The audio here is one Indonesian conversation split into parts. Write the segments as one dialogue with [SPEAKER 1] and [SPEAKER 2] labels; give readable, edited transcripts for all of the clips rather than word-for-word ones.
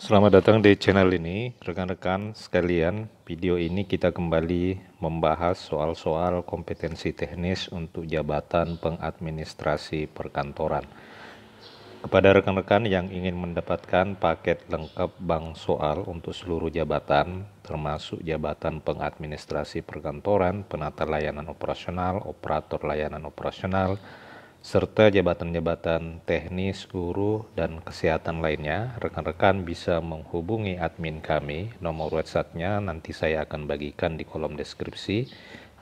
[SPEAKER 1] Selamat datang di channel ini, rekan-rekan sekalian. Video ini kita kembali membahas soal-soal kompetensi teknis untuk jabatan pengadministrasi perkantoran. Kepada rekan-rekan yang ingin mendapatkan paket lengkap bank soal untuk seluruh jabatan, termasuk jabatan pengadministrasi perkantoran, penata layanan operasional, operator layanan operasional, serta jabatan-jabatan teknis, guru, dan kesehatan lainnya, rekan-rekan bisa menghubungi admin kami. Nomor WhatsApp-nya nanti saya akan bagikan di kolom deskripsi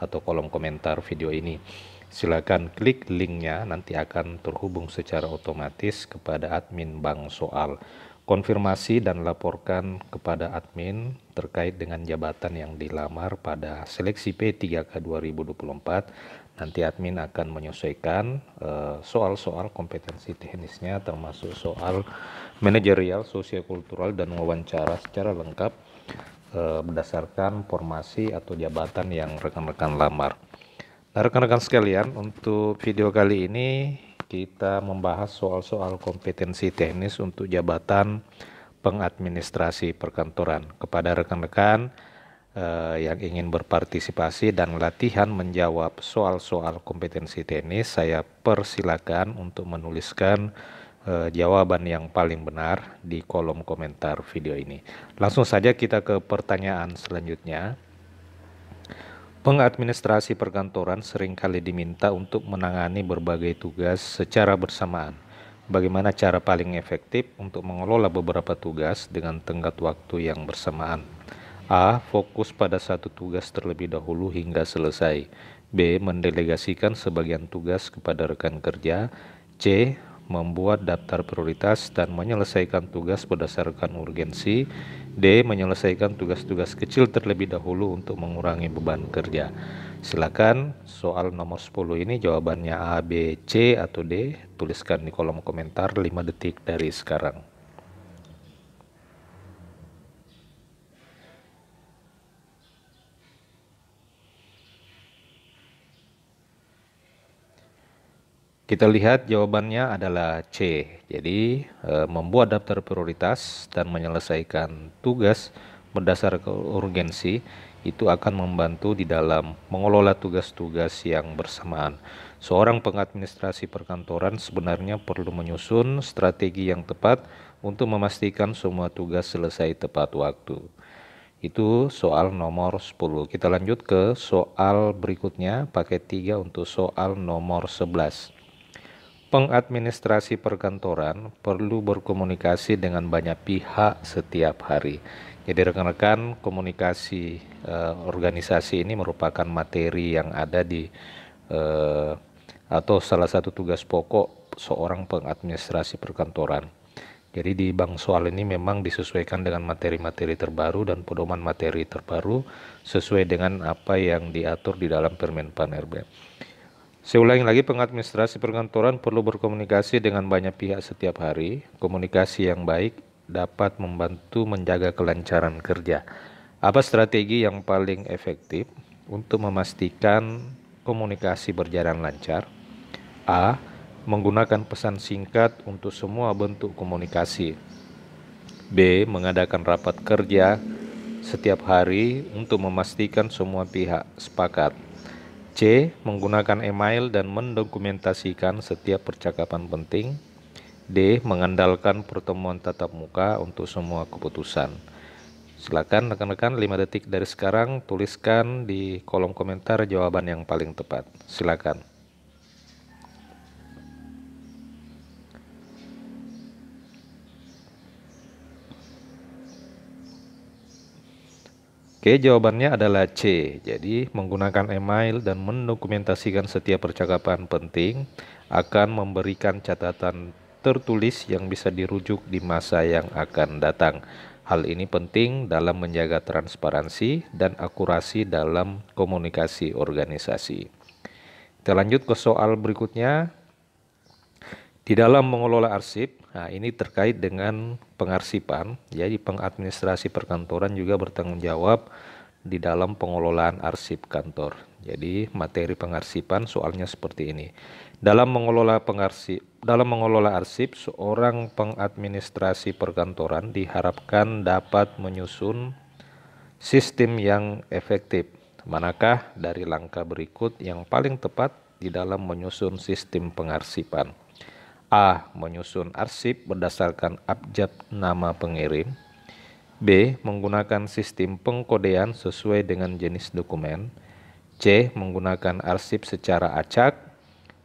[SPEAKER 1] atau kolom komentar video ini. Silakan klik linknya, nanti akan terhubung secara otomatis kepada admin bank soal. Konfirmasi dan laporkan kepada admin terkait dengan jabatan yang dilamar pada seleksi P3K 2024. Nanti admin akan menyesuaikan soal-soal kompetensi teknisnya, termasuk soal manajerial, sosiokultural, dan wawancara secara lengkap berdasarkan formasi atau jabatan yang rekan-rekan lamar. Nah, rekan-rekan sekalian, untuk video kali ini kita membahas soal-soal kompetensi teknis untuk jabatan pengadministrasi perkantoran. Kepada rekan-rekan yang ingin berpartisipasi dan latihan menjawab soal-soal kompetensi teknis, saya persilakan untuk menuliskan jawaban yang paling benar di kolom komentar video ini. Langsung saja kita ke pertanyaan selanjutnya. Pengadministrasi perkantoran seringkali diminta untuk menangani berbagai tugas secara bersamaan. Bagaimana cara paling efektif untuk mengelola beberapa tugas dengan tenggat waktu yang bersamaan? A. Fokus pada satu tugas terlebih dahulu hingga selesai. B. Mendelegasikan sebagian tugas kepada rekan kerja. C. Membuat daftar prioritas dan menyelesaikan tugas berdasarkan urgensi. D. Menyelesaikan tugas-tugas kecil terlebih dahulu untuk mengurangi beban kerja. Silakan soal nomor 10 ini jawabannya A, B, C, atau D. Tuliskan di kolom komentar 5 detik dari sekarang. Kita lihat jawabannya adalah C. Jadi membuat daftar prioritas dan menyelesaikan tugas berdasarkan urgensi itu akan membantu di dalam mengelola tugas-tugas yang bersamaan. Seorang pengadministrasi perkantoran sebenarnya perlu menyusun strategi yang tepat untuk memastikan semua tugas selesai tepat waktu. Itu soal nomor 10. Kita lanjut ke soal berikutnya, paket 3 untuk soal nomor 11. Pengadministrasi perkantoran perlu berkomunikasi dengan banyak pihak setiap hari. Jadi rekan-rekan, komunikasi organisasi ini merupakan materi yang ada di atau salah satu tugas pokok seorang pengadministrasi perkantoran. Jadi di bank soal ini memang disesuaikan dengan materi-materi terbaru dan pedoman materi terbaru sesuai dengan apa yang diatur di dalam Permen PAN RB. Saya ulangi lagi, pengadministrasi perkantoran perlu berkomunikasi dengan banyak pihak setiap hari. Komunikasi yang baik dapat membantu menjaga kelancaran kerja. Apa strategi yang paling efektif untuk memastikan komunikasi berjalan lancar? A. Menggunakan pesan singkat untuk semua bentuk komunikasi. B. Mengadakan rapat kerja setiap hari untuk memastikan semua pihak sepakat. C. Menggunakan email dan mendokumentasikan setiap percakapan penting. D. Mengandalkan pertemuan tatap muka untuk semua keputusan. Silakan rekan-rekan 5 detik dari sekarang tuliskan di kolom komentar jawaban yang paling tepat. Silakan. Oke, jawabannya adalah C. Jadi, menggunakan email dan mendokumentasikan setiap percakapan penting akan memberikan catatan tertulis yang bisa dirujuk di masa yang akan datang. Hal ini penting dalam menjaga transparansi dan akurasi dalam komunikasi organisasi. Kita lanjut ke soal berikutnya. Di dalam mengelola arsip, nah ini terkait dengan pengarsipan, jadi pengadministrasi perkantoran juga bertanggung jawab di dalam pengelolaan arsip kantor. Jadi materi pengarsipan soalnya seperti ini. Dalam mengelola arsip, seorang pengadministrasi perkantoran diharapkan dapat menyusun sistem yang efektif. Manakah dari langkah berikut yang paling tepat di dalam menyusun sistem pengarsipan? A. Menyusun arsip berdasarkan abjad nama pengirim. B. Menggunakan sistem pengkodean sesuai dengan jenis dokumen. C. Menggunakan arsip secara acak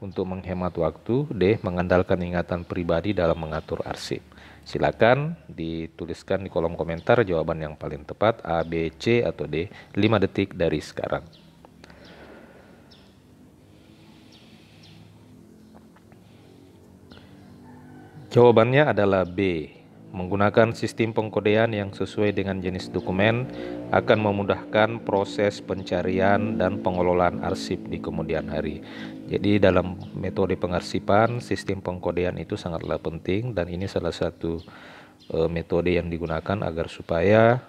[SPEAKER 1] untuk menghemat waktu. D. Mengandalkan ingatan pribadi dalam mengatur arsip. Silakan dituliskan di kolom komentar jawaban yang paling tepat, A, B, C, atau D. 5 detik dari sekarang. Jawabannya adalah B. Menggunakan sistem pengkodean yang sesuai dengan jenis dokumen akan memudahkan proses pencarian dan pengelolaan arsip di kemudian hari. Jadi dalam metode pengarsipan, sistem pengkodean itu sangatlah penting dan ini salah satu metode yang digunakan agar supaya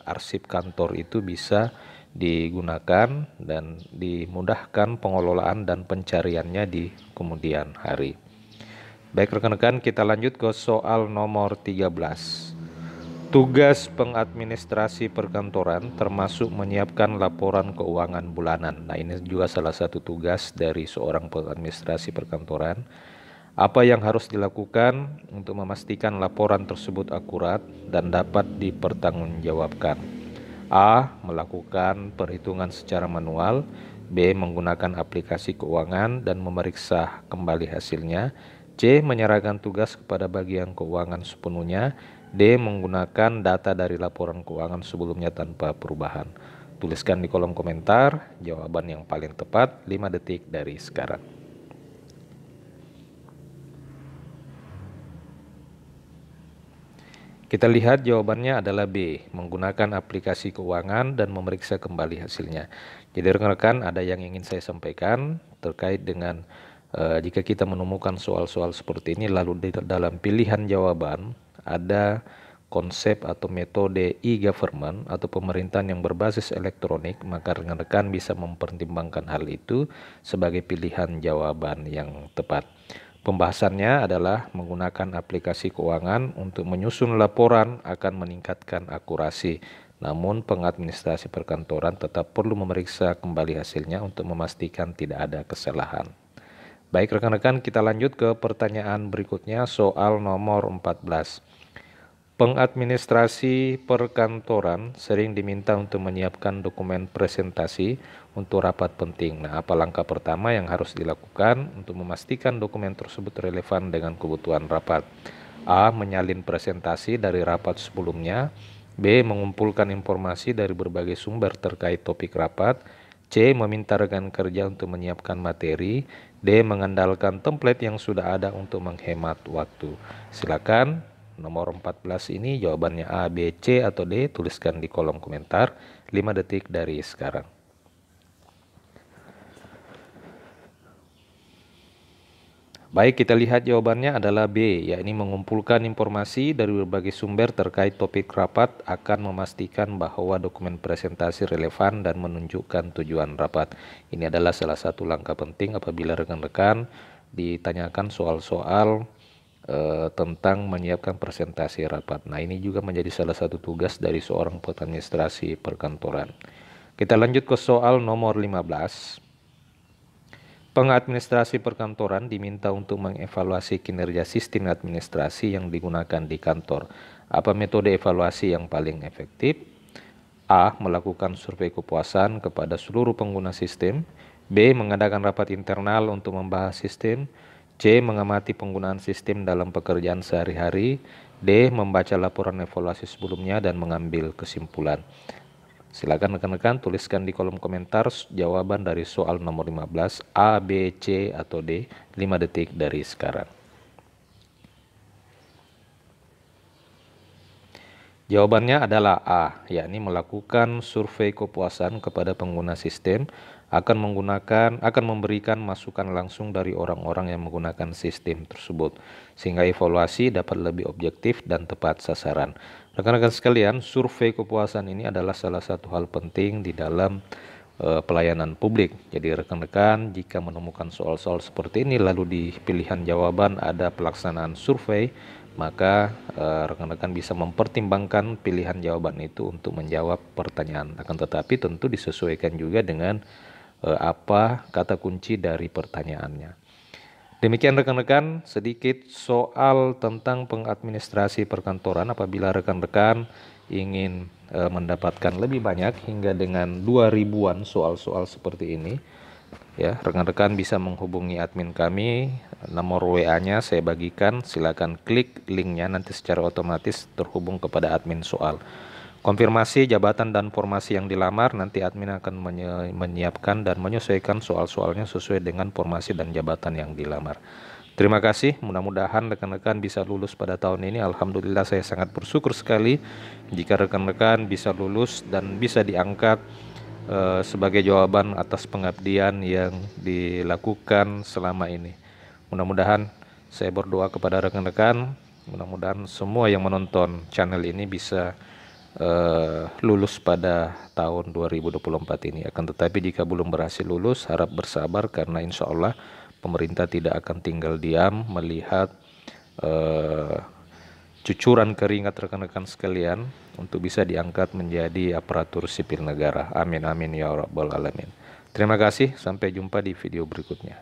[SPEAKER 1] arsip kantor itu bisa digunakan dan dimudahkan pengelolaan dan pencariannya di kemudian hari. Baik rekan-rekan, kita lanjut ke soal nomor 13. Tugas pengadministrasi perkantoran termasuk menyiapkan laporan keuangan bulanan. Nah, ini juga salah satu tugas dari seorang pengadministrasi perkantoran. Apa yang harus dilakukan untuk memastikan laporan tersebut akurat dan dapat dipertanggungjawabkan? A. Melakukan perhitungan secara manual. B. Menggunakan aplikasi keuangan dan memeriksa kembali hasilnya. C. Menyerahkan tugas kepada bagian keuangan sepenuhnya. D. Menggunakan data dari laporan keuangan sebelumnya tanpa perubahan. Tuliskan di kolom komentar jawaban yang paling tepat 5 detik dari sekarang. Kita lihat jawabannya adalah B. Menggunakan aplikasi keuangan dan memeriksa kembali hasilnya. Jadi rekan-rekan, ada yang ingin saya sampaikan terkait dengan jika kita menemukan soal-soal seperti ini, lalu di dalam pilihan jawaban ada konsep atau metode e-government atau pemerintahan yang berbasis elektronik, maka rekan-rekan bisa mempertimbangkan hal itu sebagai pilihan jawaban yang tepat. Pembahasannya adalah menggunakan aplikasi keuangan untuk menyusun laporan akan meningkatkan akurasi. Namun pengadministrasi perkantoran tetap perlu memeriksa kembali hasilnya untuk memastikan tidak ada kesalahan. Baik rekan-rekan, kita lanjut ke pertanyaan berikutnya, soal nomor 14. Pengadministrasi perkantoran sering diminta untuk menyiapkan dokumen presentasi untuk rapat penting. Nah, apa langkah pertama yang harus dilakukan untuk memastikan dokumen tersebut relevan dengan kebutuhan rapat? A. Menyalin presentasi dari rapat sebelumnya. B. Mengumpulkan informasi dari berbagai sumber terkait topik rapat. C. Meminta rekan kerja untuk menyiapkan materi. D. Mengandalkan template yang sudah ada untuk menghemat waktu. Silakan nomor 14 ini jawabannya A, B, C, atau D. Tuliskan di kolom komentar 5 detik dari sekarang. Baik, kita lihat jawabannya adalah B, yakni mengumpulkan informasi dari berbagai sumber terkait topik rapat akan memastikan bahwa dokumen presentasi relevan dan menunjukkan tujuan rapat. Ini adalah salah satu langkah penting apabila rekan-rekan ditanyakan soal-soal tentang menyiapkan presentasi rapat. Nah, ini juga menjadi salah satu tugas dari seorang pengadministrasi perkantoran. Kita lanjut ke soal nomor 15. Pengadministrasi perkantoran diminta untuk mengevaluasi kinerja sistem administrasi yang digunakan di kantor. Apa metode evaluasi yang paling efektif? A. Melakukan survei kepuasan kepada seluruh pengguna sistem. B. Mengadakan rapat internal untuk membahas sistem. C. Mengamati penggunaan sistem dalam pekerjaan sehari-hari. D. Membaca laporan evaluasi sebelumnya dan mengambil kesimpulan. Silakan rekan-rekan tuliskan di kolom komentar jawaban dari soal nomor 15, A, B, C, atau D, 5 detik dari sekarang. Jawabannya adalah A, yakni melakukan survei kepuasan kepada pengguna sistem akan memberikan masukan langsung dari orang-orang yang menggunakan sistem tersebut, sehingga evaluasi dapat lebih objektif dan tepat sasaran. Rekan-rekan sekalian, survei kepuasan ini adalah salah satu hal penting di dalam pelayanan publik. Jadi rekan-rekan jika menemukan soal-soal seperti ini lalu di pilihan jawaban ada pelaksanaan survei, maka rekan-rekan bisa mempertimbangkan pilihan jawaban itu untuk menjawab pertanyaan. Akan tetapi tentu disesuaikan juga dengan apa kata kunci dari pertanyaannya. Demikian rekan-rekan, sedikit soal tentang pengadministrasi perkantoran. Apabila rekan-rekan ingin mendapatkan lebih banyak hingga dengan 2000-an soal-soal seperti ini, ya, rekan-rekan bisa menghubungi admin kami, nomor WA-nya saya bagikan, silakan klik linknya, nanti secara otomatis terhubung kepada admin soal. Konfirmasi jabatan dan formasi yang dilamar, nanti admin akan menyiapkan dan menyesuaikan soal-soalnya sesuai dengan formasi dan jabatan yang dilamar. Terima kasih, mudah-mudahan rekan-rekan bisa lulus pada tahun ini. Alhamdulillah, saya sangat bersyukur sekali jika rekan-rekan bisa lulus dan bisa diangkat sebagai jawaban atas pengabdian yang dilakukan selama ini. Mudah-mudahan saya berdoa kepada rekan-rekan, mudah-mudahan semua yang menonton channel ini bisa lulus pada tahun 2024 ini. Akan tetapi jika belum berhasil lulus, harap bersabar karena insya Allah pemerintah tidak akan tinggal diam melihat cucuran keringat rekan-rekan sekalian untuk bisa diangkat menjadi aparatur sipil negara. Amin amin ya rabbal alamin. Terima kasih, sampai jumpa di video berikutnya.